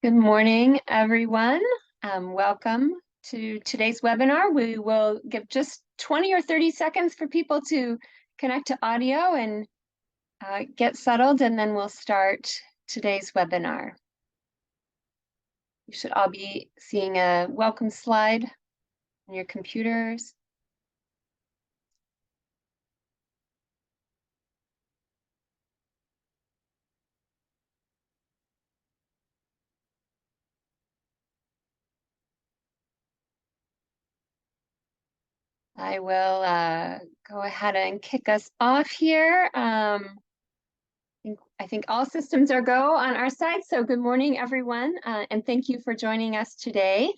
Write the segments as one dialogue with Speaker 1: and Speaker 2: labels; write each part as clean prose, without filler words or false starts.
Speaker 1: Good morning, everyone. Welcome to today's webinar. We will give just 20 or 30 seconds for people to connect to audio and get settled, and then we'll start today's webinar. You should all be seeing a welcome slide on your computers. I will go ahead and kick us off here. I think all systems are go on our side. So good morning, everyone, and thank you for joining us today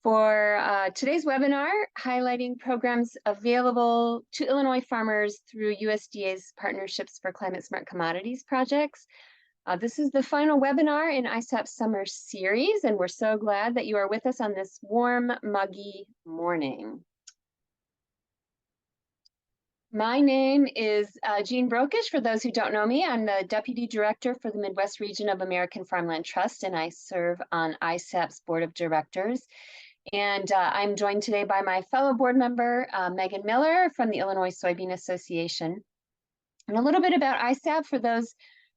Speaker 1: for today's webinar, highlighting programs available to Illinois farmers through USDA's Partnerships for Climate-Smart Commodities projects. This is the final webinar in ISAP's summer series, and we're so glad that you are with us on this warm, muggy morning. My name is Jean Brokish. For those who don't know me, I'm the Deputy Director for the Midwest region of American Farmland Trust, and I serve on ISAP's Board of Directors. And I'm joined today by my fellow board member, Megan Miller from the Illinois Soybean Association. And a little bit about ISAP for those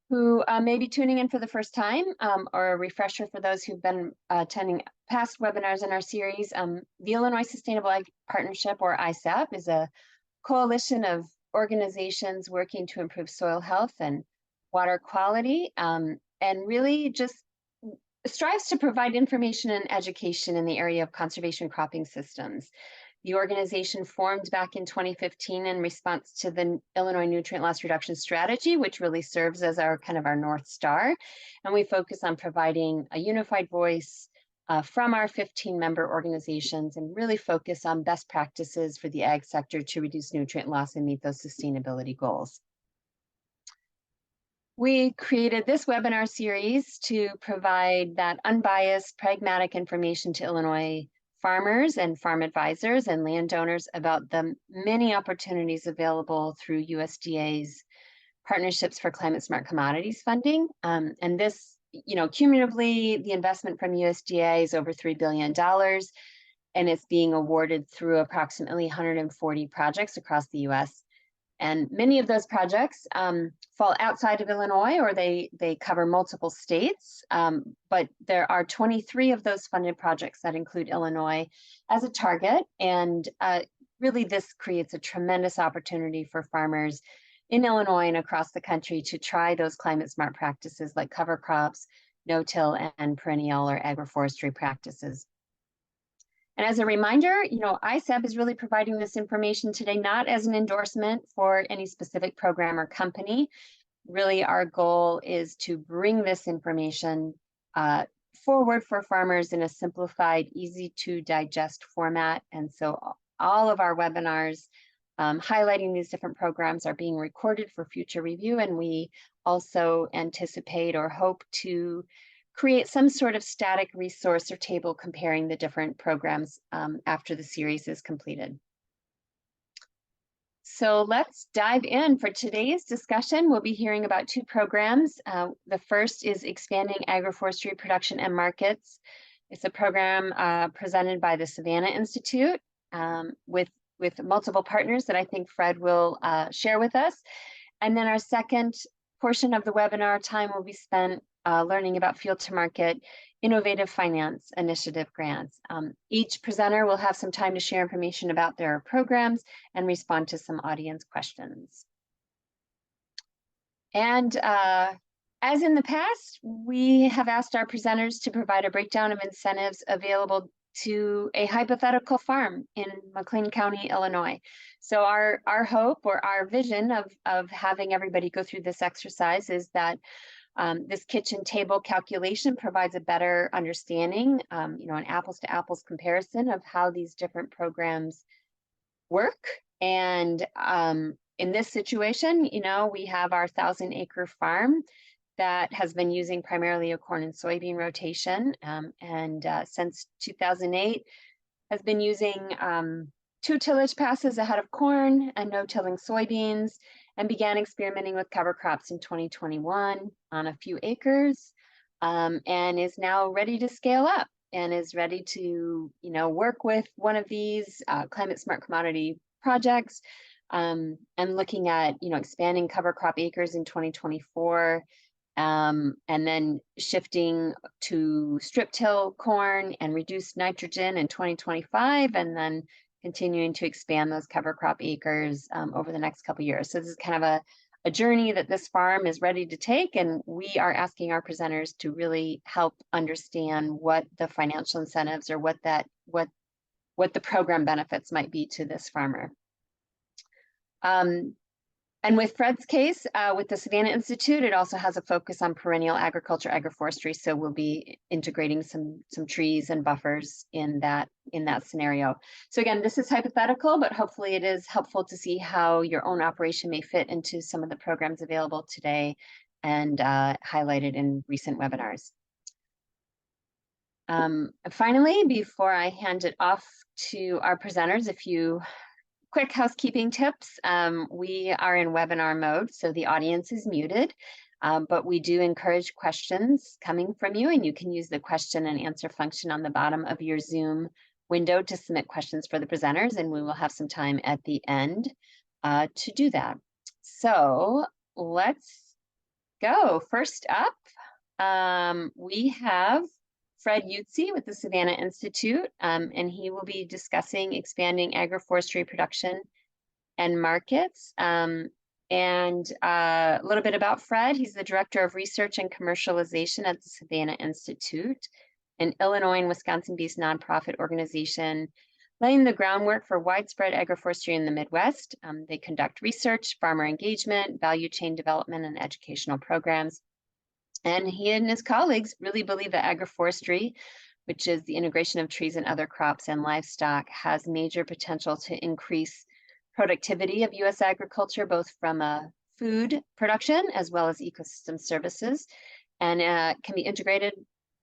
Speaker 1: who may be tuning in for the first time, or a refresher for those who've been attending past webinars in our series. The Illinois Sustainable Ag Partnership, or ISAP, is a coalition of organizations working to improve soil health and water quality, and really just strives to provide information and education in the area of conservation cropping systems. The organization formed back in 2015 in response to the Illinois Nutrient Loss Reduction Strategy, which really serves as our kind of our North Star. And we focus on providing a unified voice from our 15 member organizations and really focus on best practices for the ag sector to reduce nutrient loss and meet those sustainability goals. We created this webinar series to provide that unbiased, pragmatic information to Illinois farmers and farm advisors and landowners about the many opportunities available through USDA's Partnerships for Climate-Smart Commodities funding. And this, cumulatively, the investment from USDA is over $3 billion, and it's being awarded through approximately 140 projects across the US. And many of those projects fall outside of Illinois, or they cover multiple states, but there are 23 of those funded projects that include Illinois as a target. And really this creates a tremendous opportunity for farmers in Illinois and across the country to try those climate smart practices like cover crops, no-till, and perennial or agroforestry practices. And as a reminder, ISAP is really providing this information today, not as an endorsement for any specific program or company. Really, our goal is to bring this information forward for farmers in a simplified, easy to digest format. And so all of our webinars highlighting these different programs are being recorded for future review. And we also anticipate or hope to create some sort of static resource or table comparing the different programs after the series is completed. So let's dive in. For today's discussion, we'll be hearing about two programs. The first is Expanding Agroforestry Production and Markets. It's a program presented by the Savanna Institute with multiple partners that I think Fred will share with us. And then our second portion of the webinar time will be spent learning about Field to Market Innovative Finance Initiative grants. Each presenter will have some time to share information about their programs and respond to some audience questions. And as in the past, we have asked our presenters to provide a breakdown of incentives available to a hypothetical farm in McLean County, Illinois. So our hope or our vision of having everybody go through this exercise is that this kitchen table calculation provides a better understanding, an apples to apples comparison of how these different programs work. And in this situation, we have our 1,000-acre farm that has been using primarily a corn and soybean rotation, and since 2008 has been using 2 tillage passes ahead of corn and no-tilling soybeans, and began experimenting with cover crops in 2021 on a few acres. and is now ready to scale up and is ready to, work with one of these climate-smart commodity projects, and looking at, expanding cover crop acres in 2024, and then shifting to strip-till corn and reduced nitrogen in 2025, and then continuing to expand those cover crop acres over the next couple of years. So this is kind of a journey that this farm is ready to take, and we are asking our presenters to really help understand what the financial incentives or what the program benefits might be to this farmer. And with Fred's case, with the Savanna Institute, it also has a focus on perennial agriculture, agroforestry. So we'll be integrating some trees and buffers in that scenario. So again, this is hypothetical, but hopefully it is helpful to see how your own operation may fit into some of the programs available today and highlighted in recent webinars. Finally, before I hand it off to our presenters, a few quick housekeeping tips. We are in webinar mode, so the audience is muted, but we do encourage questions coming from you, and you can use the question and answer function on the bottom of your Zoom window to submit questions for the presenters, and we will have some time at the end to do that. So let's go. First up, we have Fred Iutzi with the Savanna Institute, and he will be discussing expanding agroforestry production and markets. And a little bit about Fred. He's the Director of Research and Commercialization at the Savanna Institute, an Illinois and Wisconsin-based nonprofit organization laying the groundwork for widespread agroforestry in the Midwest. They conduct research, farmer engagement, value chain development, and educational programs. And he and his colleagues really believe that agroforestry, which is the integration of trees and other crops and livestock, has major potential to increase productivity of U.S. agriculture, both from a food production as well as ecosystem services, and can be integrated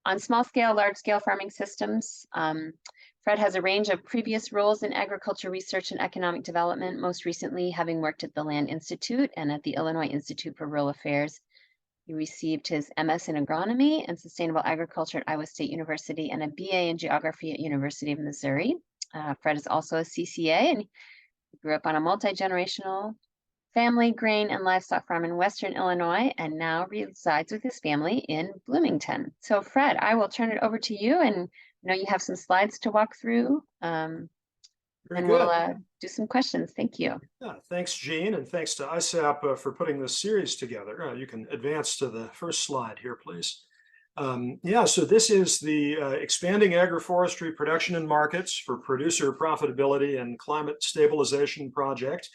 Speaker 1: on small scale, large scale farming systems. Fred has a range of previous roles in agriculture research and economic development, most recently having worked at the Land Institute and at the Illinois Institute for Rural Affairs. He received his MS in Agronomy and Sustainable Agriculture at Iowa State University and a BA in Geography at University of Missouri. Fred is also a CCA, and he grew up on a multi-generational family grain and livestock farm in Western Illinois and now resides with his family in Bloomington. So Fred, I will turn it over to you, and I know you have some slides to walk through. And we'll do some questions. Thank you.
Speaker 2: Yeah, thanks, Jean, and thanks to ISAP for putting this series together. You can advance to the first slide here, please. So this is the Expanding Agroforestry Production and Markets for Producer Profitability and Climate Stabilization Project.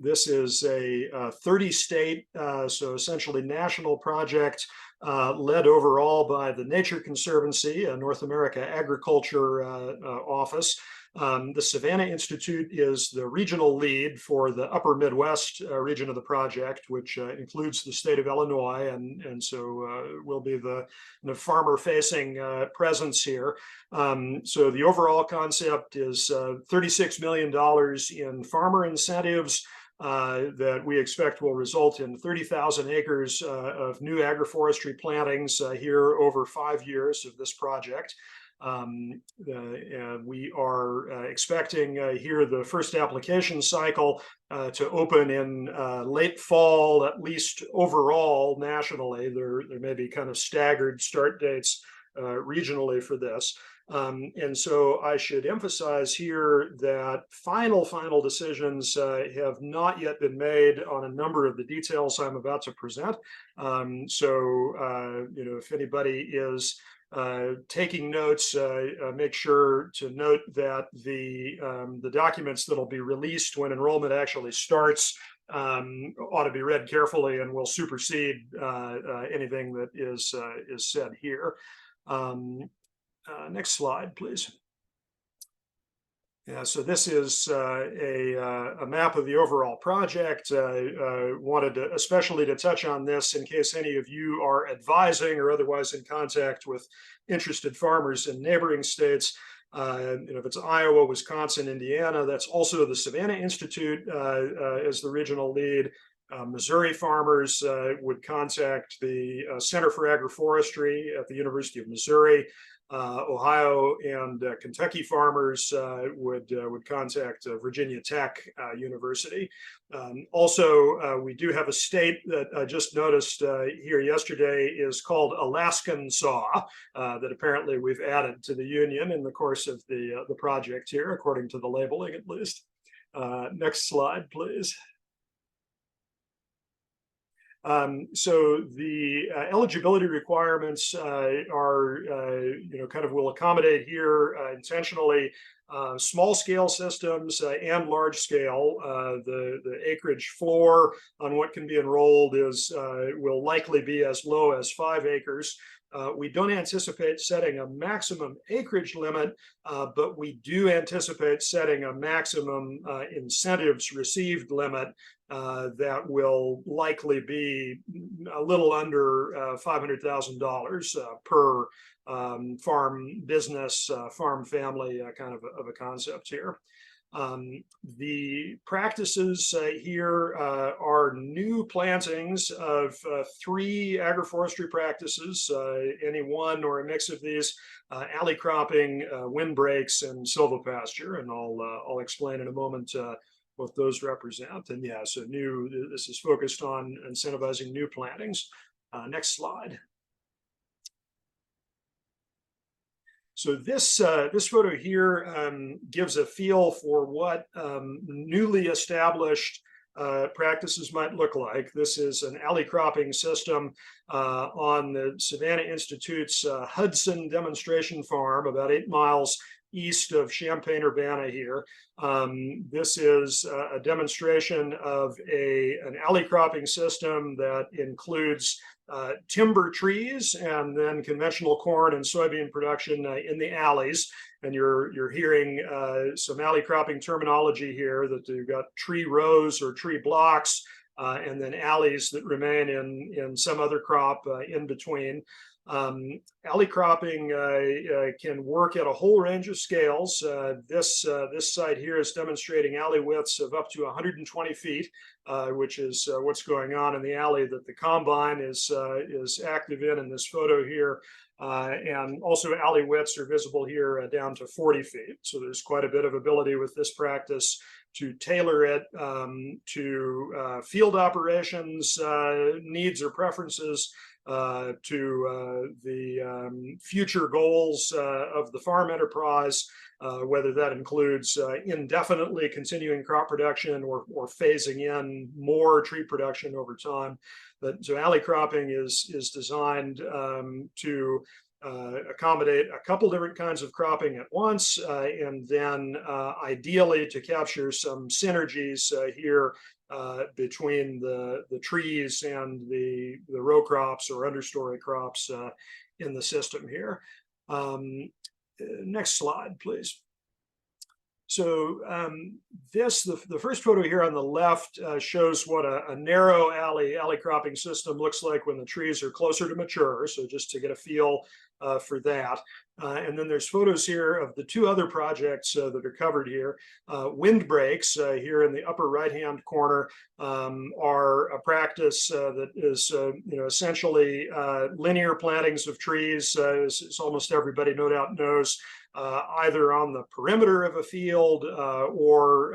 Speaker 2: This is a 30-state, so essentially national project led overall by the Nature Conservancy, a North America Agriculture Office. The Savanna Institute is the regional lead for the upper Midwest region of the project, which includes the state of Illinois, and so will be the farmer-facing presence here. So the overall concept is $36 million in farmer incentives that we expect will result in 30,000 acres of new agroforestry plantings here over 5 years of this project. We are expecting here the first application cycle to open in late fall, at least overall nationally. There may be kind of staggered start dates regionally for this. And so I should emphasize here that final decisions have not yet been made on a number of the details I'm about to present. If anybody is taking notes, make sure to note that the documents that'll be released when enrollment actually starts ought to be read carefully and will supersede anything that is said here. Next slide, please. Yeah, so this is a map of the overall project. Wanted especially to touch on this in case any of you are advising or otherwise in contact with interested farmers in neighboring states. If it's Iowa, Wisconsin, Indiana, that's also the Savanna Institute as the regional lead. Missouri farmers would contact the Center for Agroforestry at the University of Missouri. Ohio and Kentucky farmers would contact Virginia Tech University. Also, we do have a state that I just noticed here yesterday is called Alaskan Saw that apparently we've added to the union in the course of the project here, according to the labeling at least. Next slide, please. So the eligibility requirements are, kind of will accommodate here intentionally small scale systems and large scale. The acreage floor on what can be enrolled will likely be as low as 5 acres. We don't anticipate setting a maximum acreage limit, but we do anticipate setting a maximum incentives received limit that will likely be a little under $500,000 per farm business, farm family kind of a concept here. The practices here are new plantings of 3 agroforestry practices, any one or a mix of these, alley cropping, windbreaks, and silvopasture, and I'll explain in a moment what those represent. And yeah, so this is focused on incentivizing new plantings. Next slide. So this photo here gives a feel for what newly established practices might look like. This is an alley cropping system on the Savanna Institute's Hudson demonstration farm, about 8 miles east of Champaign-Urbana here. This is a demonstration of an alley cropping system that includes timber trees and then conventional corn and soybean production in the alleys. And you're hearing some alley cropping terminology here, that you've got tree rows or tree blocks, and then alleys that remain in some other crop in between. Alley cropping can work at a whole range of scales. This site here is demonstrating alley widths of up to 120 feet, which is what's going on in the alley that the combine is active in this photo here. And also alley widths are visible here down to 40 feet. So there's quite a bit of ability with this practice to tailor it to field operations needs or preferences, to the future goals of the farm enterprise, whether that includes indefinitely continuing crop production or phasing in more tree production over time. But so alley cropping is designed to accommodate a couple different kinds of cropping at once, and then ideally to capture some synergies here between the trees and the row crops or understory crops in the system here. Next slide, please. So the first photo here on the left shows what a narrow alley cropping system looks like when the trees are closer to mature. So just to get a feel for that. And then there's photos here of the 2 other projects that are covered here. Windbreaks here in the upper right-hand corner are a practice that is essentially linear plantings of trees, as almost everybody no doubt knows, either on the perimeter of a field or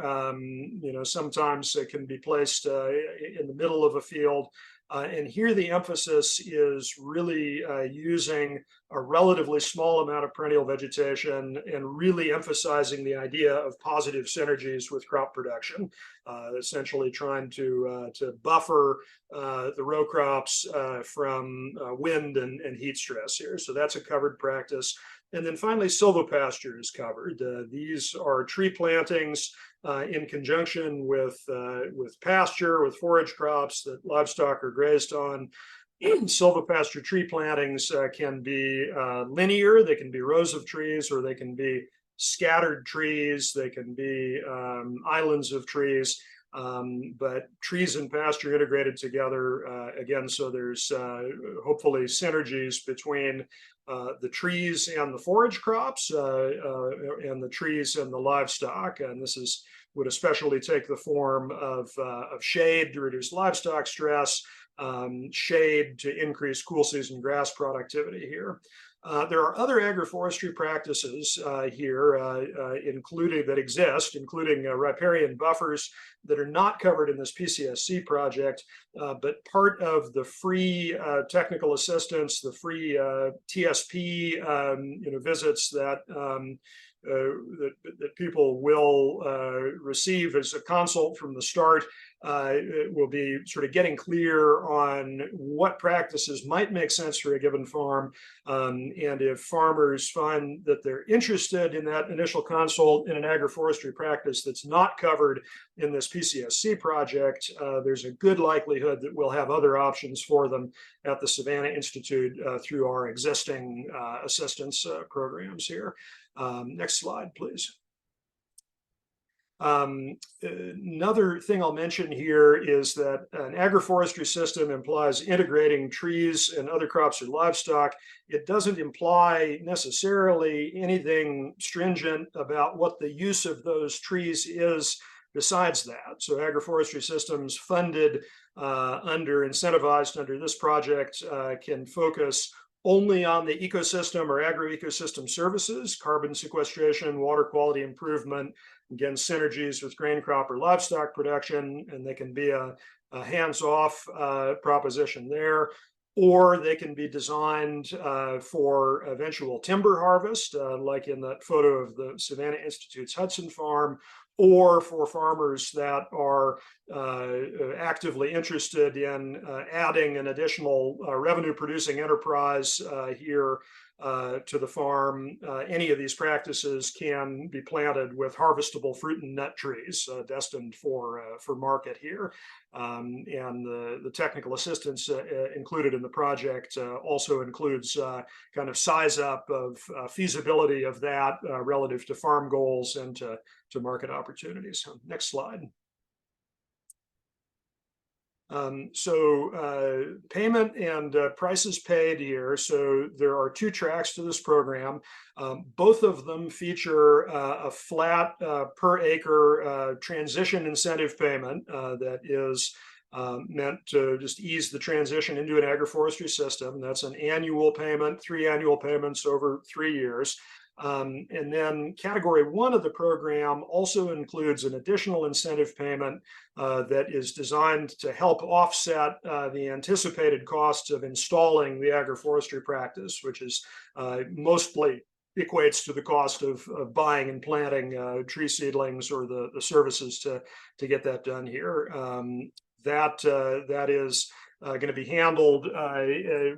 Speaker 2: sometimes it can be placed in the middle of a field. And here the emphasis is really using a relatively small amount of perennial vegetation and really emphasizing the idea of positive synergies with crop production, essentially trying to buffer the row crops from wind and heat stress here. So that's a covered practice. And then finally, silvopasture is covered. These are tree plantings in conjunction with pasture, with forage crops that livestock are grazed on. Silvopasture tree plantings can be linear, they can be rows of trees, or they can be scattered trees, they can be islands of trees. But trees and pasture integrated together again, so there's hopefully synergies between the trees and the forage crops and the trees and the livestock. And this is would especially take the form of shade to reduce livestock stress, shade to increase cool season grass productivity here. There are other agroforestry practices here, including riparian buffers that are not covered in this PCSC project, but part of the free technical assistance, the free TSP visits that that people will receive as a consult from the start. Will be sort of getting clear on what practices might make sense for a given farm. And if farmers find that they're interested in that initial consult in an agroforestry practice that's not covered in this PCSC project, there's a good likelihood that we'll have other options for them at the Savanna Institute through our existing assistance programs here. Next slide, please. Another thing I'll mention here is that an agroforestry system implies integrating trees and other crops or livestock. It doesn't imply necessarily anything stringent about what the use of those trees is besides that. So agroforestry systems funded incentivized under this project can focus only on the ecosystem or agroecosystem services, carbon sequestration, water quality improvement, again, synergies with grain crop or livestock production, and they can be a hands-off proposition there, or they can be designed for eventual timber harvest, like in that photo of the Savanna Institute's Hudson Farm, or for farmers that are actively interested in adding an additional revenue-producing enterprise here to the farm. Any of these practices can be planted with harvestable fruit and nut trees destined for market here. And the technical assistance included in the project also includes kind of size up of feasibility of that relative to farm goals and to market opportunities. Next slide. Payment and prices paid here. So there are two tracks to this program. Both of them feature a flat per acre transition incentive payment that is meant to just ease the transition into an agroforestry system. That's an annual payment, 3 annual payments over 3 years. And then category 1 of the program also includes an additional incentive payment that is designed to help offset the anticipated costs of installing the agroforestry practice, which is mostly equates to the cost of buying and planting tree seedlings or the services to get that done here. That is going to be handled,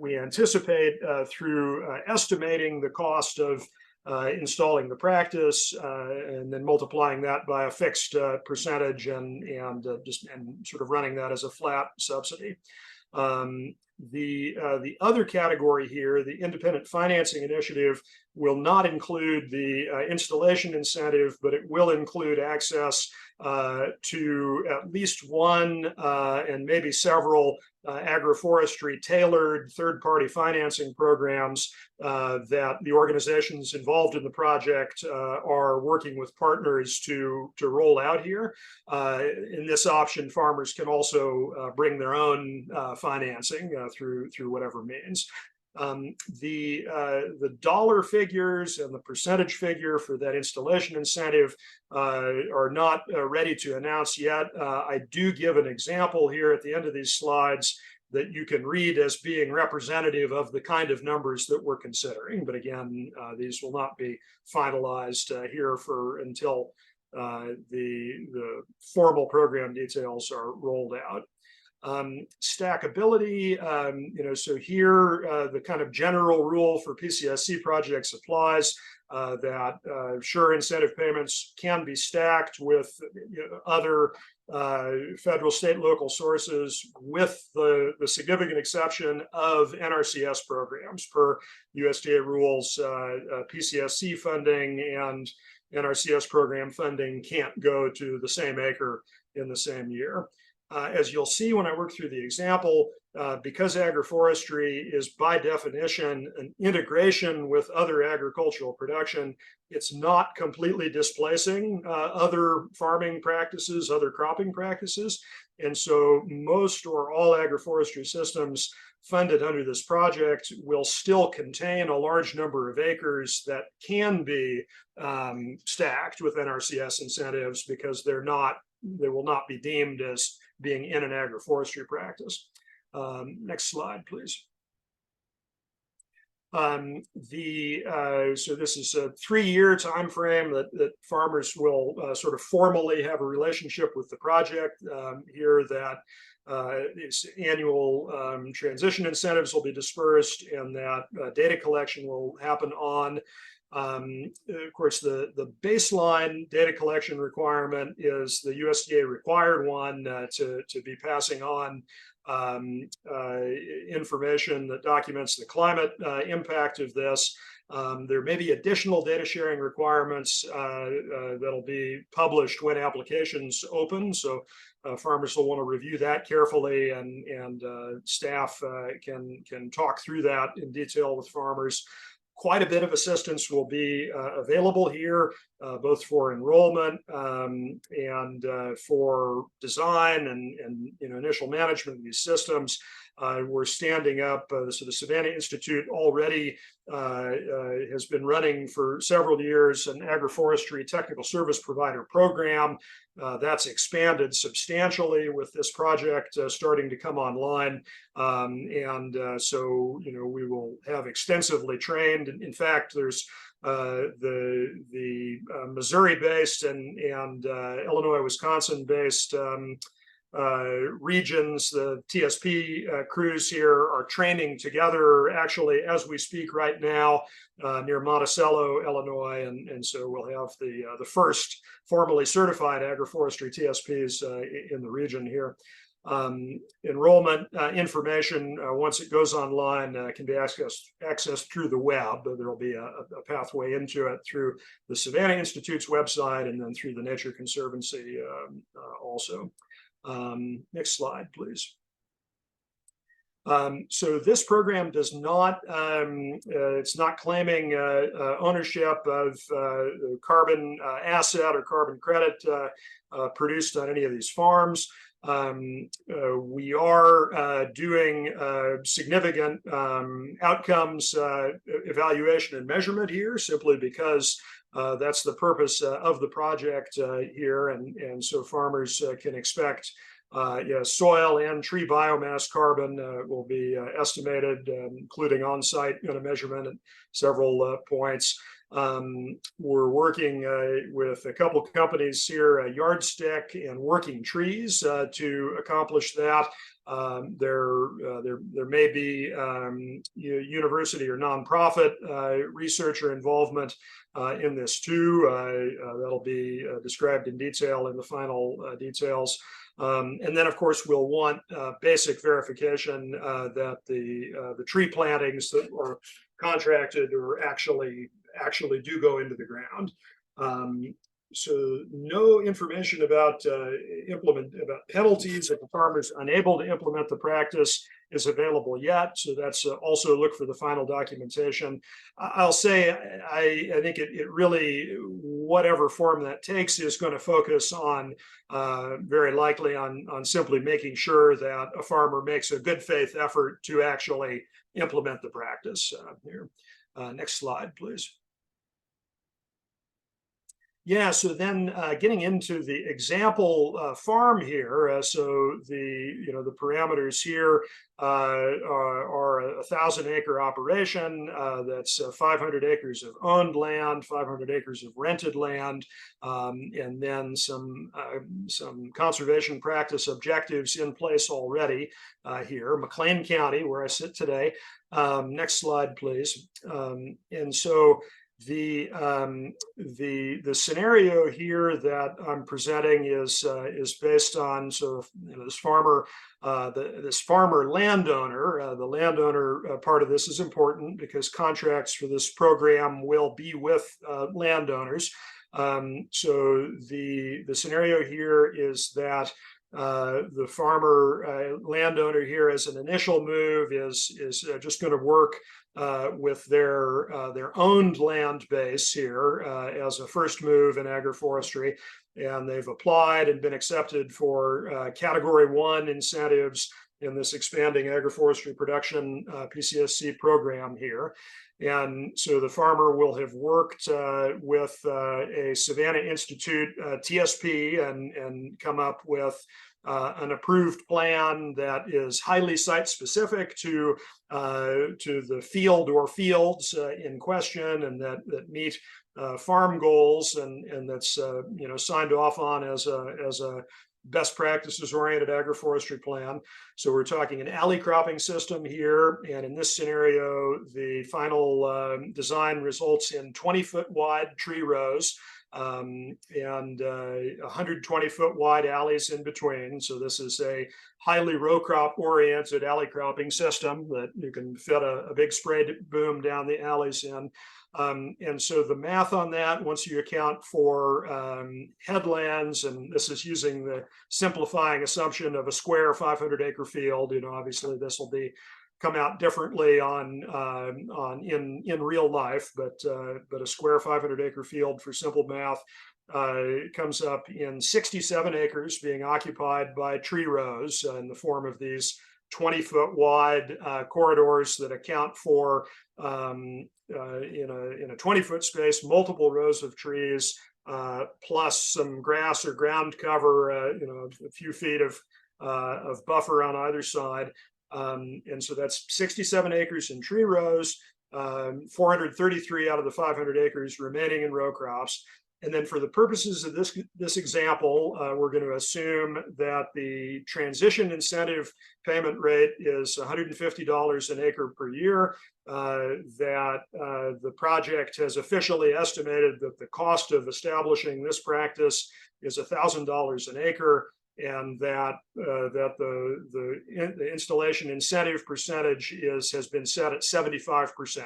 Speaker 2: we anticipate, through estimating the cost of installing the practice and then multiplying that by a fixed percentage and sort of running that as a flat subsidy. The other category here, the independent financing initiative, will not include the installation incentive, but it will include access to at least one and maybe several agroforestry tailored third-party financing programs that the organizations involved in the project are working with partners to roll out here. In this option, farmers can also bring their own financing through whatever means. The dollar figures and the percentage figure for that installation incentive are not ready to announce yet. I do give an example here at the end of these slides that you can read as being representative of the kind of numbers that we're considering. But again, these will not be finalized here until the formal program details are rolled out. Stackability, so here the kind of general rule for PCSC projects applies that sure, incentive payments can be stacked with other federal, state, local sources, with the significant exception of NRCS programs. Per USDA rules, PCSC funding and NRCS program funding can't go to the same acre in the same year. As you'll see when I work through the example, because agroforestry is by definition an integration with other agricultural production, it's not completely displacing other farming practices, other cropping practices. And so most or all agroforestry systems funded under this project will still contain a large number of acres that can be stacked with NRCS incentives because they will not be deemed as being in an agroforestry practice. Next slide, please. So this is a 3-year time frame that farmers will sort of formally have a relationship with the project. Here that these annual transition incentives will be dispersed, and that data collection will happen on. Of course, the baseline data collection requirement is the USDA required one to be passing on information that documents the climate impact of this. There may be additional data sharing requirements that'll be published when applications open. So farmers will want to review that carefully, and staff can talk through that in detail with farmers. Quite a bit of assistance will be available here, both for enrollment and for design and initial management of these systems. We're standing up, so the Savanna Institute already has been running for several years an agroforestry technical service provider program. That's expanded substantially with this project starting to come online. So, we will have extensively trained. In fact, there's the Missouri-based and Illinois, Wisconsin-based regions. The TSP crews here are training together actually as we speak right now near Monticello, Illinois, and so we'll have the first formally certified agroforestry TSPs in the region here. Enrollment information, once it goes online, can be accessed through the web. There will be a pathway into it through the Savanna Institute's website and then through the Nature Conservancy also. Next slide, please. So this program does not, it's not claiming ownership of carbon asset or carbon credit produced on any of these farms. We are doing significant outcomes evaluation and measurement here, simply because that's the purpose of the project here, and so farmers can expect soil and tree biomass carbon will be estimated, including on-site measurement at several points. We're working with a couple companies here, Yardstick and Working Trees, to accomplish that. There may be university or nonprofit researcher involvement in this too. That'll be described in detail in the final details. And then, of course, we'll want basic verification that the tree plantings that were contracted or actually do go into the ground. So no information about penalties if the farmer is unable to implement the practice is available yet. So that's also look for the final documentation. I'll say I think it really, whatever form that takes, is going to focus on very likely on simply making sure that a farmer makes a good faith effort to actually implement the practice here. Next slide, please. Yeah, so then getting into the example farm here, so the parameters here are a 1,000-acre operation. That's 500 acres of owned land, 500 acres of rented land, and then some conservation practice objectives in place already here. McLean County, where I sit today. Next slide, please. And so the scenario here that I'm presenting is based on this farmer landowner. The landowner part of this is important because contracts for this program will be with landowners. So the scenario here is that The farmer landowner here as an initial move is just going to work with their owned land base here as a first move in agroforestry. And they've applied and been accepted for Category 1 incentives in this expanding agroforestry production PCSC program here. And so the farmer will have worked with a Savanna Institute TSP and come up with an approved plan that is highly site specific to the field or fields in question, and that meet farm goals, and that's signed off on as a best practices oriented agroforestry plan. So we're talking an alley cropping system here. And in this scenario, the final design results in 20-foot wide tree rows and 120-foot wide alleys in between. So this is a highly row crop oriented alley cropping system that you can fit a big spray boom down the alleys in. And so the math on that, once you account for headlands, and this is using the simplifying assumption of a square 500-acre field, obviously this will come out differently in real life, but a square 500-acre field for simple math comes up in 67 acres being occupied by tree rows in the form of these 20-foot wide corridors that account for in a 20-foot space multiple rows of trees plus some grass or ground cover, a few feet of buffer on either side. And so that's 67 acres in tree rows, 433 out of the 500 acres remaining in row crops. And then for the purposes of this example, we're going to assume that the transition incentive payment rate is $150 an acre per year, that the project has officially estimated that the cost of establishing this practice is $1,000 an acre, and that the installation incentive percentage has been set at 75%.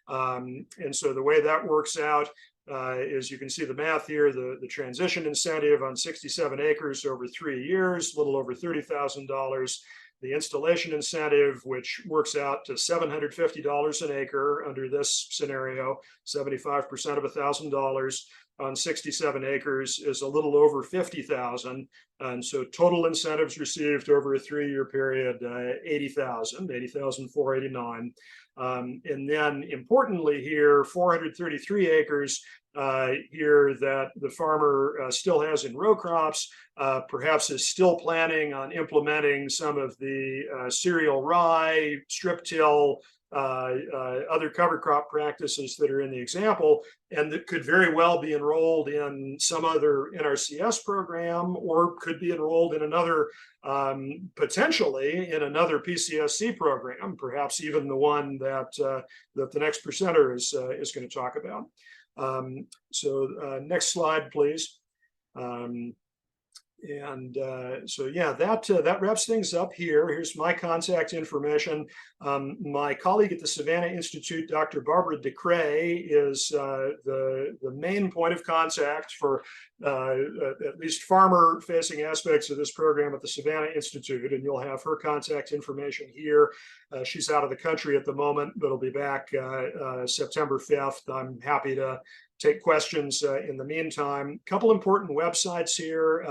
Speaker 2: And so the way that works out is you can see the math here, the transition incentive on 67 acres over 3 years, a little over $30,000. The installation incentive, which works out to $750 an acre under this scenario, 75% of $1,000 on 67 acres is a little over 50,000. And so total incentives received over a 3-year period, 80,489. And then importantly here, 433 acres here that the farmer still has in row crops, perhaps is still planning on implementing some of the cereal rye, strip till, other cover crop practices that are in the example, and that could very well be enrolled in some other NRCS program, or could be enrolled in another, potentially in another PCSC program, perhaps even the one that the next presenter is going to talk about. So next slide, please. So yeah, that wraps things up here. Here's my contact information. My colleague at the Savanna Institute, Dr. Barbara DeCray, is the main point of contact for at least farmer-facing aspects of this program at the Savanna Institute, and you'll have her contact information here. She's out of the country at the moment, but will be back September 5th. I'm happy to take questions in the meantime. A couple important websites here.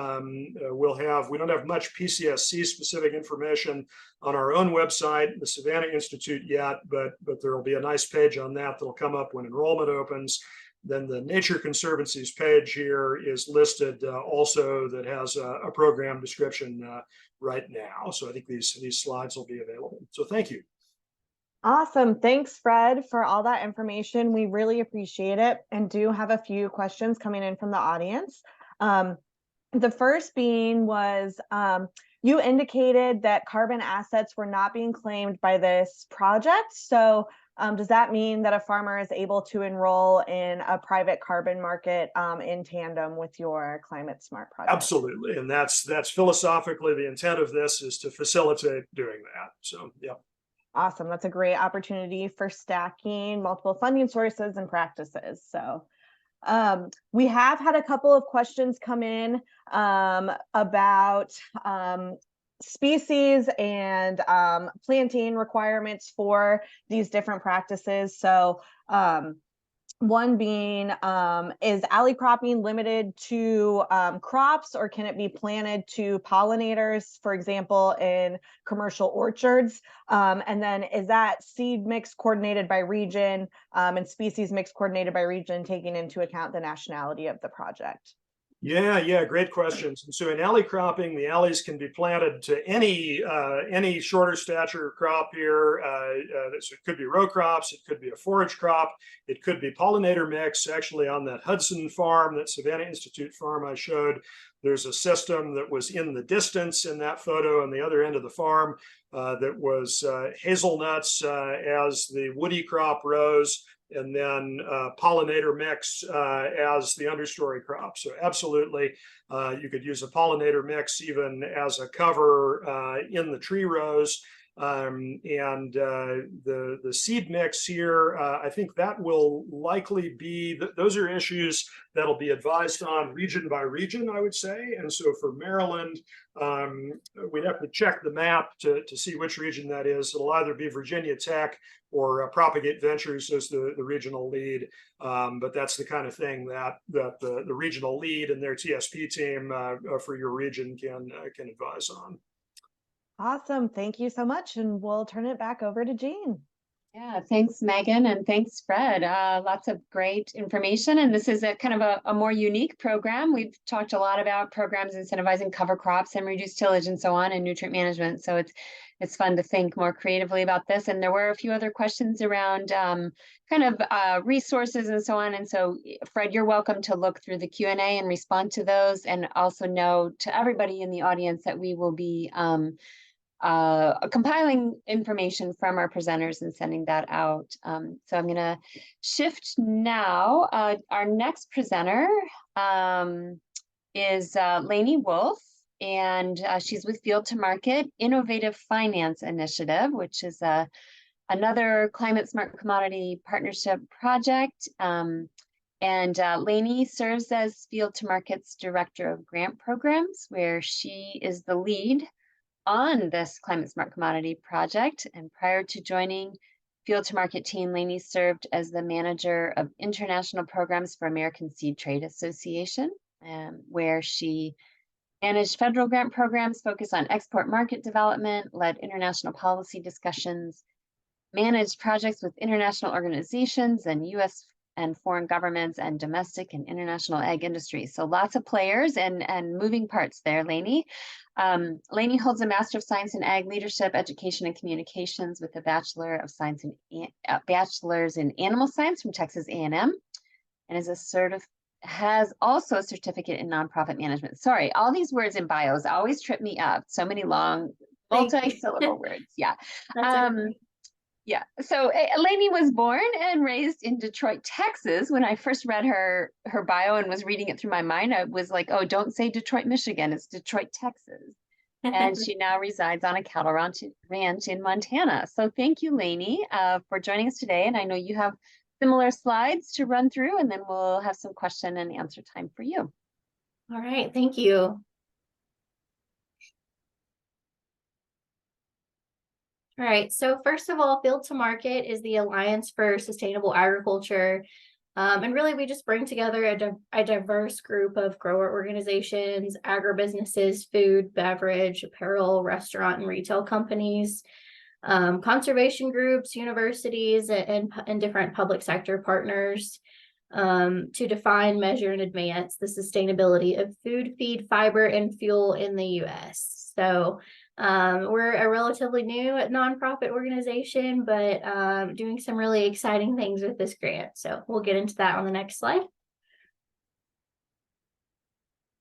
Speaker 2: We don't have much PCSC specific information on our own website, the Savanna Institute, yet, but there will be a nice page on that that'll come up when enrollment opens. Then the Nature Conservancy's page here is listed also, that has a program description right now. So I think these slides will be available. So thank you.
Speaker 3: Awesome. Thanks, Fred, for all that information. We really appreciate it, and do have a few questions coming in from the audience. The first being was, you indicated that carbon assets were not being claimed by this project. So does that mean that a farmer is able to enroll in a private carbon market in tandem with your Climate-Smart project?
Speaker 2: Absolutely. And that's philosophically the intent of this, is to facilitate doing that. So, yeah.
Speaker 3: Awesome. That's a great opportunity for stacking multiple funding sources and practices. So We have had a couple of questions come in about species and planting requirements for these different practices. So one being, is alley cropping limited to crops, or can it be planted to pollinators, for example, in commercial orchards? And then is that seed mix coordinated by region and species mix coordinated by region, taking into account the nationality of the project?
Speaker 2: Yeah, great questions. And so in alley cropping, the alleys can be planted to any shorter stature crop here. So it could be row crops, it could be a forage crop, it could be pollinator mix. Actually, on that Hudson farm, that Savanna Institute farm I showed, there's a system that was in the distance in that photo on the other end of the farm that was hazelnuts as the woody crop rows, and then pollinator mix as the understory crop. So absolutely, you could use a pollinator mix even as a cover in the tree rows. The seed mix here, I think that will likely be, those are issues that'll be advised on region by region, I would say. And so for Maryland, we'd have to check the map to see which region that is. It'll either be Virginia Tech or Propagate Ventures as the regional lead. But that's the kind of thing that the regional lead and their TSP team for your region can advise on.
Speaker 3: Awesome. Thank you so much. And we'll turn it back over to Jean.
Speaker 1: Yeah, thanks, Megan, and thanks, Fred. Lots of great information. And this is a kind of a more unique program. We've talked a lot about programs incentivizing cover crops and reduced tillage and so on, and nutrient management. So it's fun to think more creatively about this. And there were a few other questions around kind of resources and so on. And so, Fred, you're welcome to look through the Q&A and respond to those. And also know to everybody in the audience that we will be compiling information from our presenters and sending that out. So I'm going to shift now. Our next presenter is Lainey Wolf, and she's with Field to Market Innovative Finance Initiative, which is another Climate-Smart Commodity Partnership project. Lainey serves as Field to Market's Director of Grant Programs, where she is the lead on this Climate-Smart Commodity project. And prior to joining Field to Market team, Lainey served as the manager of international programs for American Seed Trade Association, where she managed federal grant programs focused on export market development, led international policy discussions, managed projects with international organizations and U.S. and foreign governments, and domestic and international ag industry. So lots of players and moving parts there, Lainey. Lainey holds a Master of Science in Ag Leadership, Education, and Communications with a Bachelor of Science in Bachelor's in Animal Science from Texas A&M, and has also a certificate in nonprofit management. Sorry, all these words in bios always trip me up. So many long, multi-syllable words. Yeah. Yeah, so Lainey was born and raised in Detroit, Texas. When I first read her bio and was reading it through my mind, I was like, oh, don't say Detroit, Michigan, it's Detroit, Texas. And she now resides on a cattle ranch in Montana. So thank you, Lainey, for joining us today. And I know you have similar slides to run through, and then we'll have some question and answer time for you.
Speaker 4: All right, thank you. All right, so first of all, Field to Market is the Alliance for Sustainable Agriculture. And really, we just bring together a diverse group of grower organizations, agribusinesses, food, beverage, apparel, restaurant, and retail companies, conservation groups, universities, and different public sector partners to define, measure, and advance the sustainability of food, feed, fiber, and fuel in the U.S. So we're a relatively new nonprofit organization, but doing some really exciting things with this grant. So we'll get into that on the next slide.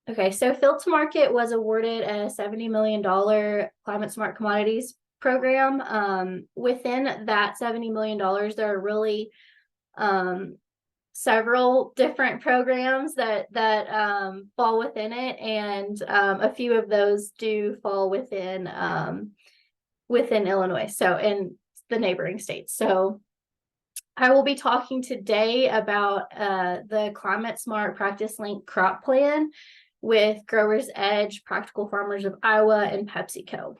Speaker 4: Okay, so Field to Market was awarded a $70 million Climate-Smart Commodities program. Within that $70 million, there are really several different programs that fall within it, and a few of those do fall within Illinois, so in the neighboring states. So I will be talking today about the Climate-Smart Practice Link Crop Plan with Growers Edge, Practical Farmers of Iowa, and PepsiCo.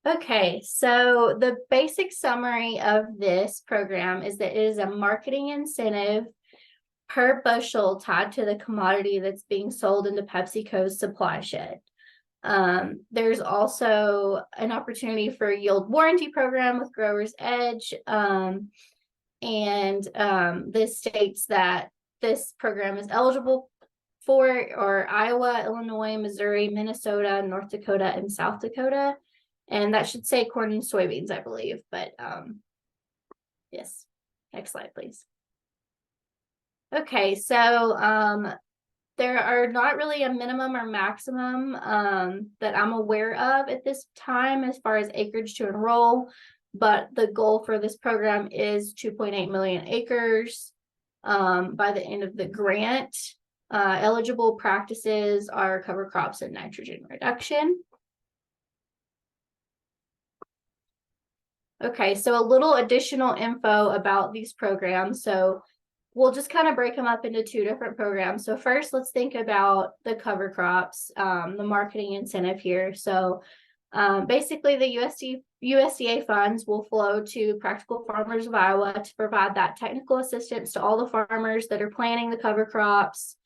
Speaker 4: Okay, so the basic summary of this program is that it is a marketing incentive per bushel tied to the commodity that's being sold into PepsiCo's supply shed. There's also an opportunity for a yield warranty program with Growers Edge. This states that this program is eligible for Iowa, Illinois, Missouri, Minnesota, North Dakota, and South Dakota. And that should say corn and soybeans, I believe. But yes, next slide, please. Okay, so there are not really a minimum or maximum that I'm aware of at this time as far as acreage to enroll, but the goal for this program is 2.8 million acres by the end of the grant. Eligible practices are cover crops and nitrogen reduction. Okay, so a little additional info about these programs. So we'll just kind of break them up into two different programs. So first, let's think about the cover crops, the marketing incentive here. So basically the USDA funds will flow to Practical Farmers of Iowa to provide that technical assistance to all the farmers that are planting the cover crops,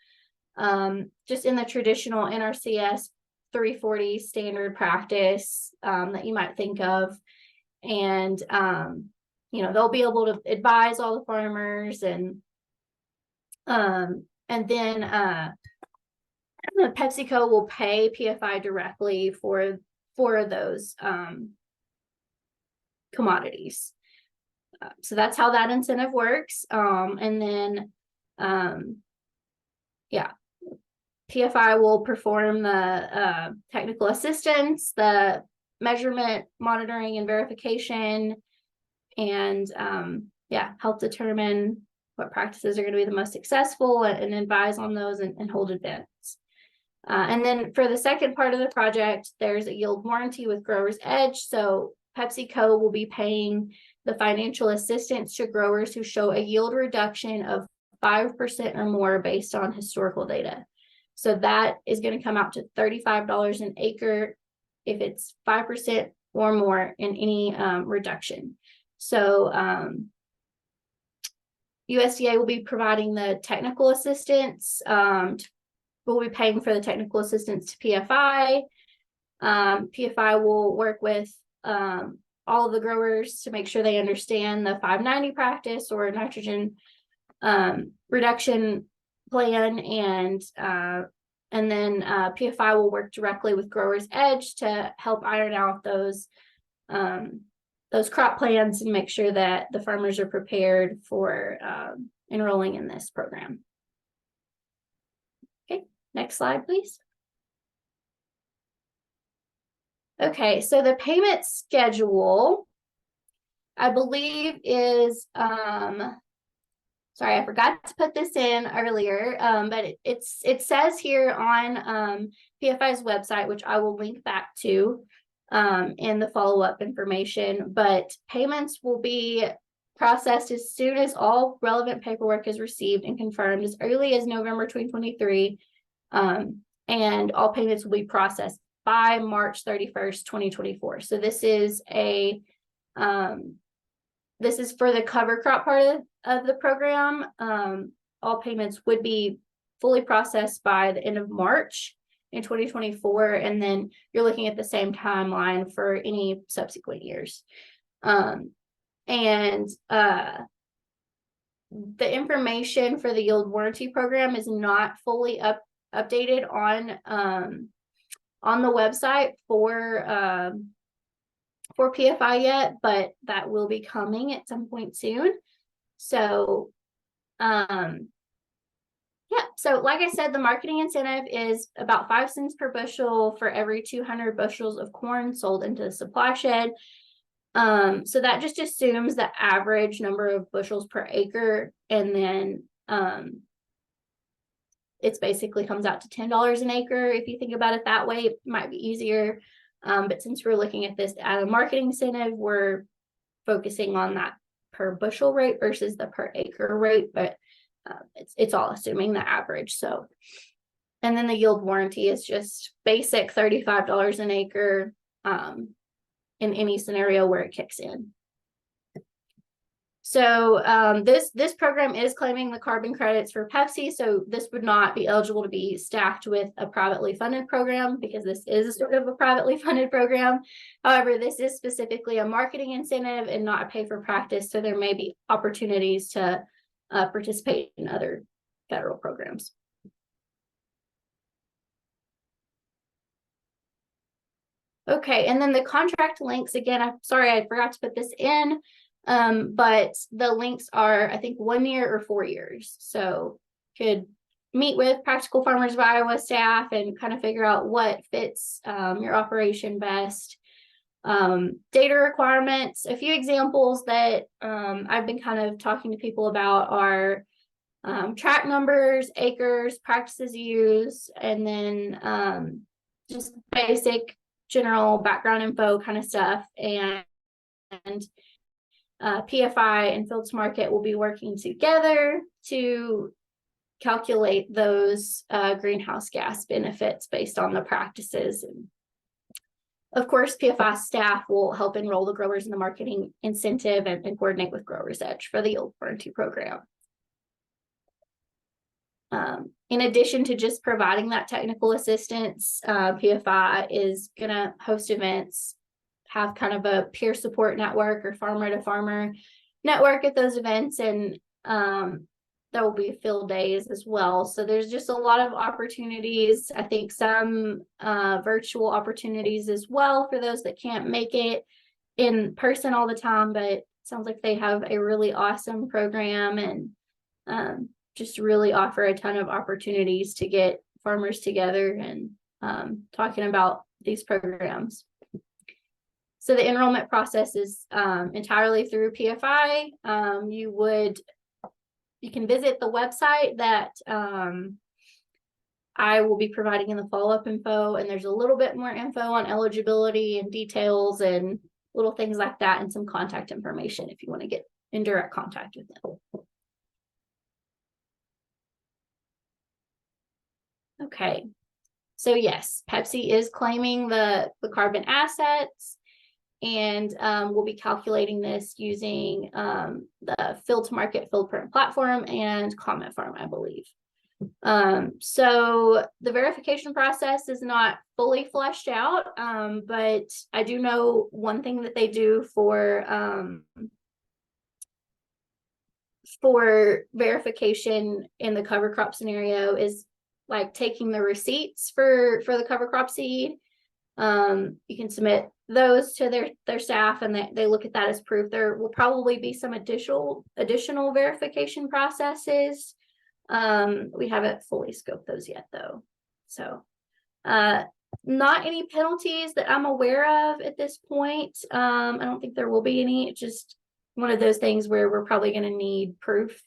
Speaker 4: just in the traditional NRCS 340 standard practice that you might think of. And, they'll be able to advise all the farmers and then PepsiCo will pay PFI directly for those commodities. So that's how that incentive works. And then PFI will perform the technical assistance, the measurement, monitoring, and verification, and help determine what practices are going to be the most successful and advise on those and hold events. And then for the second part of the project, there's a yield warranty with Growers Edge. So PepsiCo will be paying the financial assistance to growers who show a yield reduction of 5% or more based on historical data. So that is going to come out to $35 an acre if it's 5% or more in any reduction. So USDA will be providing the technical assistance. We'll be paying for the technical assistance to PFI. PFI will work with all of the growers to make sure they understand the 590 practice or nitrogen reduction plan, and then PFI will work directly with Growers Edge to help iron out those crop plans and make sure that the farmers are prepared for enrolling in this program. Okay, next slide, please. Okay, so the payment schedule, I believe, is sorry, I forgot to put this in earlier, but it says here on PFI's website, which I will link back to in the follow-up information, but payments will be processed as soon as all relevant paperwork is received and confirmed as early as November 2023, and all payments will be processed by March 31st, 2024. So this is for the cover crop part of the program. All payments would be fully processed by the end of March in 2024, and then you're looking at the same timeline for any subsequent years. The information for the yield warranty program is not fully updated on the website for PFI yet, but that will be coming at some point soon. So so like I said, the marketing incentive is about 5 cents per bushel for every 200 bushels of corn sold into the supply shed. So that just assumes the average number of bushels per acre, and then it basically comes out to $10 an acre. If you think about it that way, it might be easier. But since we're looking at this at a marketing incentive, we're focusing on that per bushel rate versus the per acre rate, but it's all assuming the average. So, and then the yield warranty is just basic $35 an acre in any scenario where it kicks in. So this program is claiming the carbon credits for Pepsi. So this would not be eligible to be stacked with a privately funded program because this is sort of a privately funded program. However, this is specifically a marketing incentive and not a pay for practice. So there may be opportunities to participate in other federal programs. Okay, and then the contract links, again, I'm sorry, I forgot to put this in. But the links are, I think, 1 year or 4 years. So could meet with Practical Farmers of Iowa staff and kind of figure out what fits your operation best. Data requirements, a few examples that I've been kind of talking to people about are track numbers, acres, practices used, and then just basic general background info kind of stuff. And PFI and Field to Market will be working together to calculate those greenhouse gas benefits based on the practices. And of course, PFI staff will help enroll the growers in the marketing incentive and coordinate with Growers Edge for the yield warranty program. In addition to just providing that technical assistance, PFI is going to host events, have kind of a peer support network or farmer to farmer network at those events, and there will be field days as well. So there's just a lot of opportunities. I think some virtual opportunities as well for those that can't make it in person all the time, but it sounds like they have a really awesome program and just really offer a ton of opportunities to get farmers together and talking about these programs. So the enrollment process is entirely through PFI. You can visit the website that I will be providing in the follow-up info, and there's a little bit more info on eligibility and details and little things like that, and some contact information if you want to get in direct contact with them. Okay, so yes, Pepsi is claiming the carbon assets, and we'll be calculating this using the Field to Market, Field Print platform and Comment Farm, I believe. So the verification process is not fully fleshed out, but I do know one thing that they do for verification in the cover crop scenario is like taking the receipts for the cover crop seed. You can submit those to their staff, and they look at that as proof. There will probably be some additional verification processes. We haven't fully scoped those yet though. So not any penalties that I'm aware of at this point. I don't think there will be any. It's just one of those things where we're probably going to need proof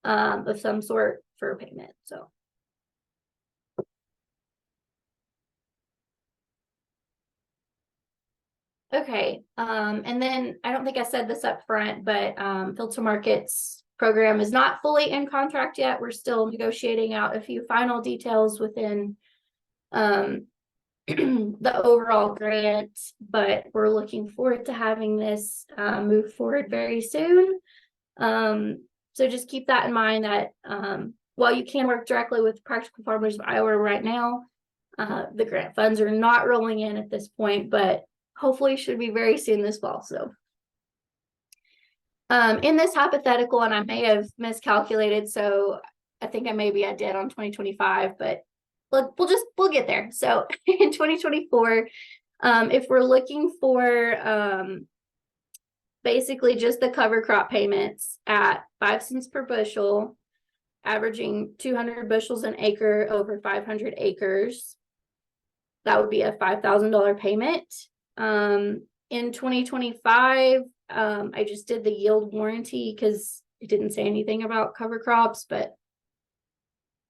Speaker 4: of some sort for payment. So okay, and then I don't think I said this up front, but Field to Market's program is not fully in contract yet. We're still negotiating out a few final details within the overall grant, but we're looking forward to having this move forward very soon. So just keep that in mind that while you can work directly with Practical Farmers of Iowa right now, the grant funds are not rolling in at this point, but hopefully should be very soon this fall. So in this hypothetical, and I may have miscalculated, so I think I did on 2025, but we'll get there. So in 2024, if we're looking for basically just the cover crop payments at 5 cents per bushel, averaging 200 bushels an acre over 500 acres, that would be a $5,000 payment. In 2025, I just did the yield warranty because it didn't say anything about cover crops, but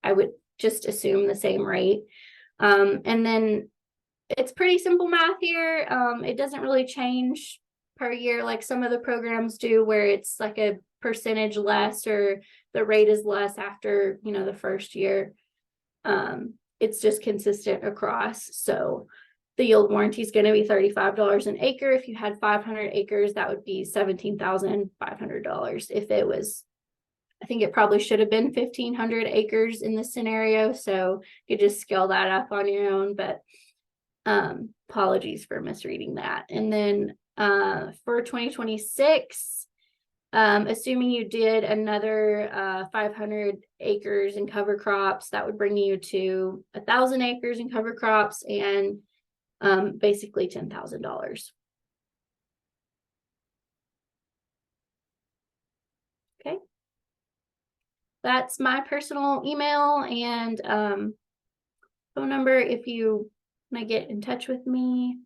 Speaker 4: I would just assume the same rate. And then it's pretty simple math here. It doesn't really change per year like some of the programs do, where it's like a percentage less or the rate is less after, the first year. It's just consistent across. So the yield warranty is going to be $35 an acre. If you had 500 acres, that would be $17,500. If it was, I think it probably should have been 1,500 acres in this scenario. So you just scale that up on your own, but apologies for misreading that. And then for 2026, assuming you did another 500 acres in cover crops, that would bring you to 1,000 acres in cover crops and basically $10,000. Okay. That's my personal email and phone number if you want to get in touch with me.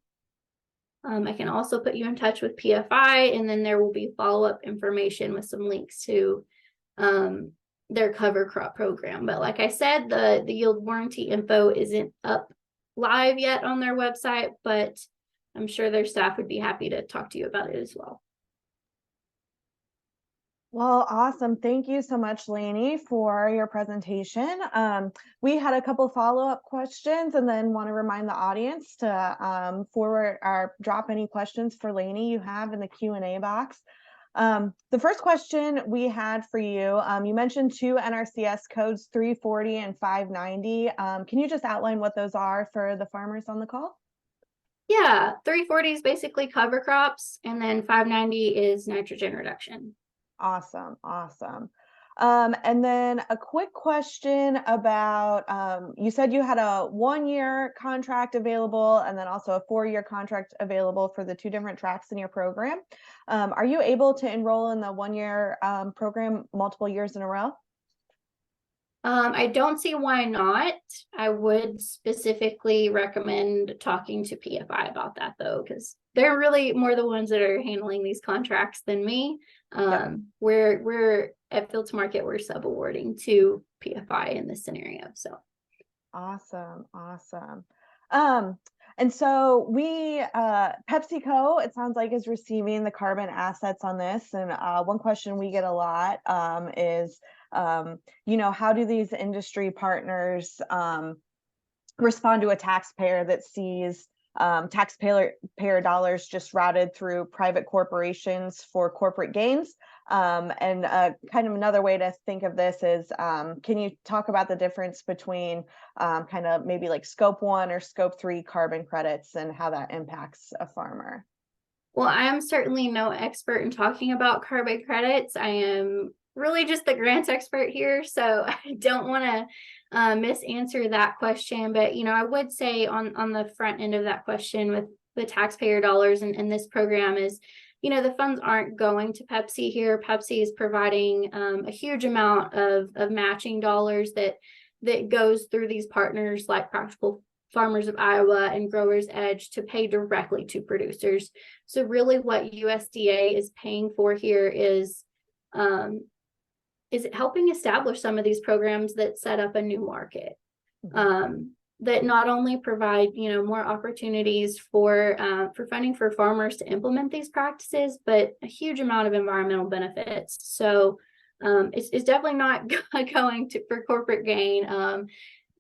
Speaker 4: I can also put you in touch with PFI, and then there will be follow-up information with some links to their cover crop program. But like I said, the yield warranty info isn't up live yet on their website, but I'm sure their staff would be happy to talk to you about it as well.
Speaker 3: Well, awesome. Thank you so much, Lainey, for your presentation. We had a couple follow-up questions and then want to remind the audience to forward or drop any questions for Lainey you have in the Q&A box. The first question we had for you, you mentioned two NRCS codes, 340 and 590. Can you just outline what those are for the farmers on the call?
Speaker 4: Yeah, 340 is basically cover crops, and then 590 is nitrogen reduction.
Speaker 3: Awesome. And then a quick question about, you said you had a 1-year contract available and then also a 4-year contract available for the two different tracks in your program. Are you able to enroll in the 1-year program multiple years in a row?
Speaker 4: I don't see why not. I would specifically recommend talking to PFI about that though, because they're really more the ones that are handling these contracts than me. We're at Field to Market, we're sub-awarding to PFI in this scenario. So
Speaker 3: awesome. And so we, PepsiCo, it sounds like, is receiving the carbon assets on this. And one question we get a lot is, how do these industry partners respond to a taxpayer that sees taxpayer dollars just routed through private corporations for corporate gains? And kind of another way to think of this is, can you talk about the difference between kind of maybe like scope 1 or scope 3 carbon credits and how that impacts a farmer?
Speaker 4: Well, I am certainly no expert in talking about carbon credits. I am really just the grants expert here, so I don't want to misanswer that question. But I would say on the front end of that question with the taxpayer dollars and this program is, the funds aren't going to Pepsi here. Pepsi is providing a huge amount of matching dollars that goes through these partners like Practical Farmers of Iowa and Growers Edge to pay directly to producers. So really what USDA is paying for here is helping establish some of these programs that set up a new market. That not only provide more opportunities for funding for farmers to implement these practices, but a huge amount of environmental benefits. So it's definitely not going for corporate gain.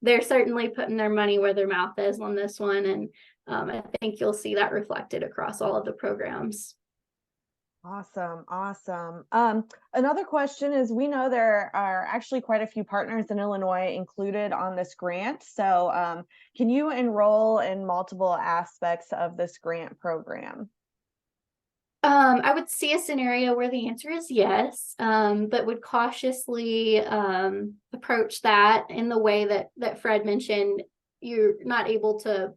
Speaker 4: They're certainly putting their money where their mouth is on this one, and I think you'll see that reflected across all of the programs.
Speaker 3: Awesome. Another question is, we know there are actually quite a few partners in Illinois included on this grant. So can you enroll in multiple aspects of this grant program?
Speaker 4: I would see a scenario where the answer is yes, but would cautiously approach that in the way that Fred mentioned. You're not able to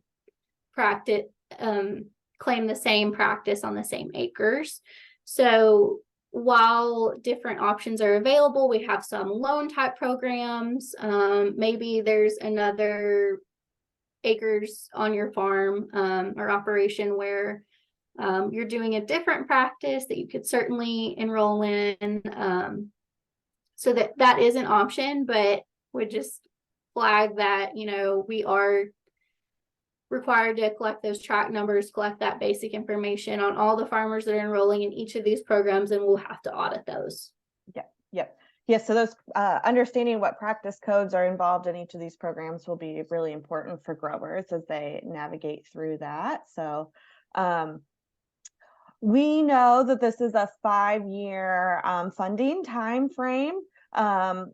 Speaker 4: practice, claim the same practice on the same acres. So while different options are available, we have some loan type programs. Maybe there's another acres on your farm or operation where you're doing a different practice that you could certainly enroll in. So that is an option, but would just flag that, we are required to collect those track numbers, collect that basic information on all the farmers that are enrolling in each of these programs, and we'll have to audit those.
Speaker 3: Yep. Yes, so those understanding what practice codes are involved in each of these programs will be really important for growers as they navigate through that. So we know that this is a 5-year funding time frame. What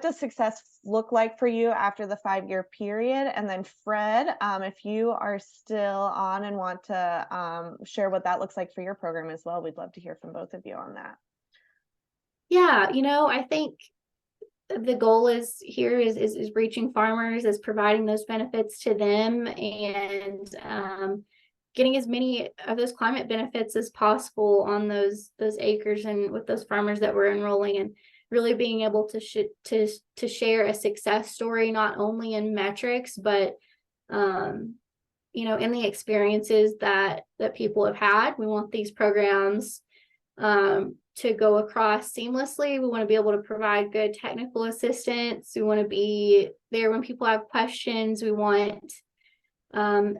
Speaker 3: does success look like for you after the 5-year period? And then Fred, if you are still on and want to share what that looks like for your program as well, we'd love to hear from both of you on that.
Speaker 4: Yeah, I think the goal is reaching farmers, is providing those benefits to them, and getting as many of those climate benefits as possible on those acres and with those farmers that we're enrolling, and really being able to share a success story, not only in metrics, but in the experiences that people have had. We want these programs to go across seamlessly. We want to be able to provide good technical assistance. We want to be there when people have questions. We want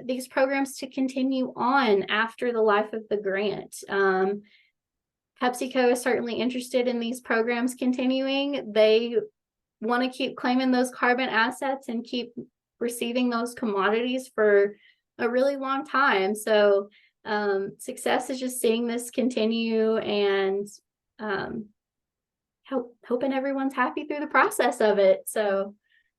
Speaker 4: these programs to continue on after the life of the grant. PepsiCo is certainly interested in these programs continuing. They want to keep claiming those carbon assets and keep receiving those commodities for a really long time. So success is just seeing this continue, and hoping everyone's happy through the process of it. So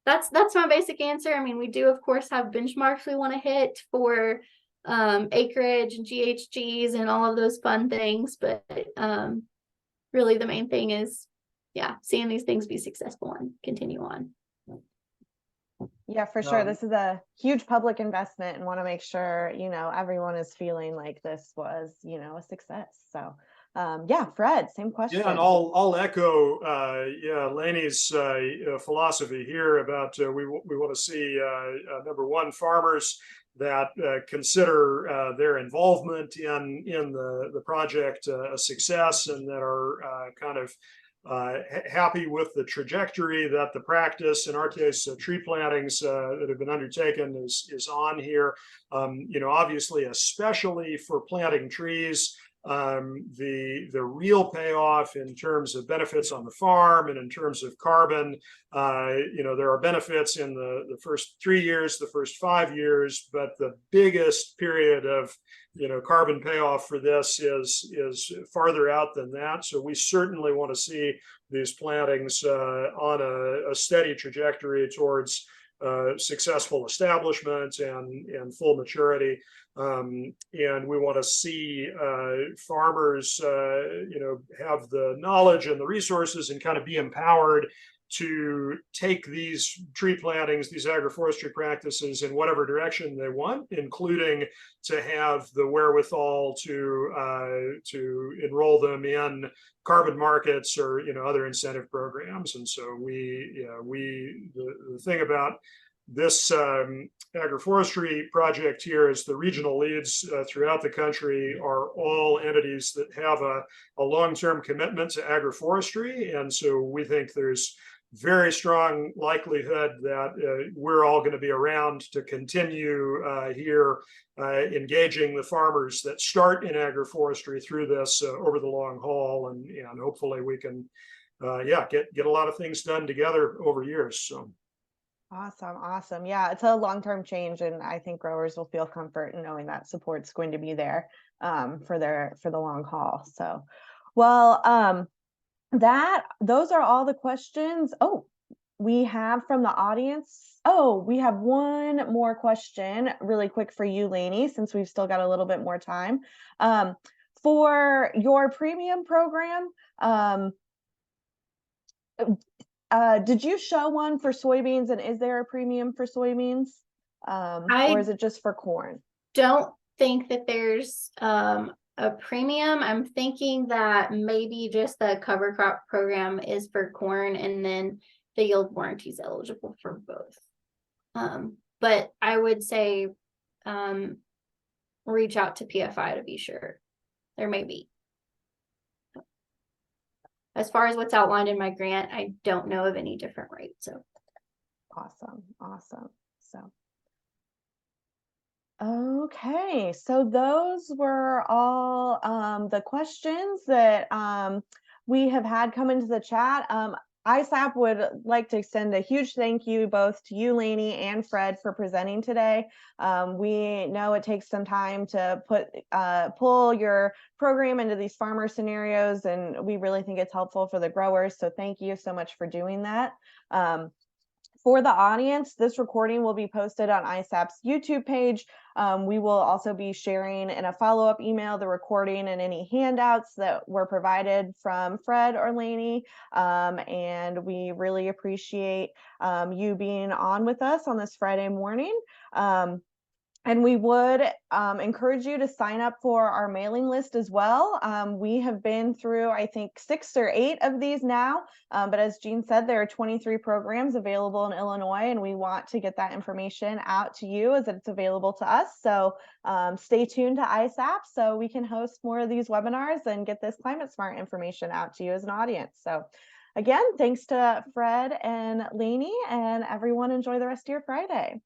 Speaker 4: that's my basic answer. I mean, we do of course have benchmarks we want to hit for acreage and GHGs and all of those fun things, but really the main thing is seeing these things be successful and continue on.
Speaker 3: Yeah, for sure. This is a huge public investment, and want to make sure, everyone is feeling like this was, a success. So, Fred, same question.
Speaker 2: Yeah, and I'll echo, Lainey's philosophy here about we want to see number one, farmers that consider their involvement in the project a success, and that are kind of happy with the trajectory that the practice, in our case, tree plantings that have been undertaken is on here. Obviously, especially for planting trees, the real payoff in terms of benefits on the farm and in terms of carbon, there are benefits in the first 3 years, the first 5 years, but the biggest period of carbon payoff for this is farther out than that. So we certainly want to see these plantings on a steady trajectory towards successful establishment and full maturity. And we want to see farmers, have the knowledge and the resources and kind of be empowered to take these tree plantings, these agroforestry practices in whatever direction they want, including to have the wherewithal to enroll them in carbon markets or other incentive programs. And so the thing about this agroforestry project here is the regional leads throughout the country are all entities that have a long-term commitment to agroforestry. And so we think there's very strong likelihood that we're all going to be around to continue here engaging the farmers that start in agroforestry through this over the long haul, and hopefully we can get a lot of things done together over years. So
Speaker 3: awesome. Yeah, it's a long-term change, and I think growers will feel comfort in knowing that support's going to be there for the long haul. So those are all the questions. We have from the audience. We have one more question really quick for you, Lainey, since we've still got a little bit more time. For your premium program, did you show one for soybeans, and is there a premium for soybeans? Or is it just for corn?
Speaker 4: Don't think that there's a premium. I'm thinking that maybe just the cover crop program is for corn, and then the yield warranty is eligible for both. But I would say reach out to PFI to be sure. There may be. As far as what's outlined in my grant, I don't know of any different rates. So
Speaker 3: awesome. So. Okay, so those were all the questions that we have had come into the chat. ISAP would like to extend a huge thank you both to you, Lainey, and Fred for presenting today. We know it takes some time to pull your program into these farmer scenarios, and we really think it's helpful for the growers. So thank you so much for doing that. For the audience, this recording will be posted on ISAP's YouTube page. We will also be sharing in a follow-up email the recording and any handouts that were provided from Fred or Lainey. And we really appreciate you being on with us on this Friday morning. And we would encourage you to sign up for our mailing list as well. We have been through, I think, 6 or 8 of these now. But as Jean said, there are 23 programs available in Illinois, and we want to get that information out to you as it's available to us. So stay tuned to ISAP so we can host more of these webinars and get this climate smart information out to you as an audience. So again, thanks to Fred and Lainey, and everyone enjoy the rest of your Friday.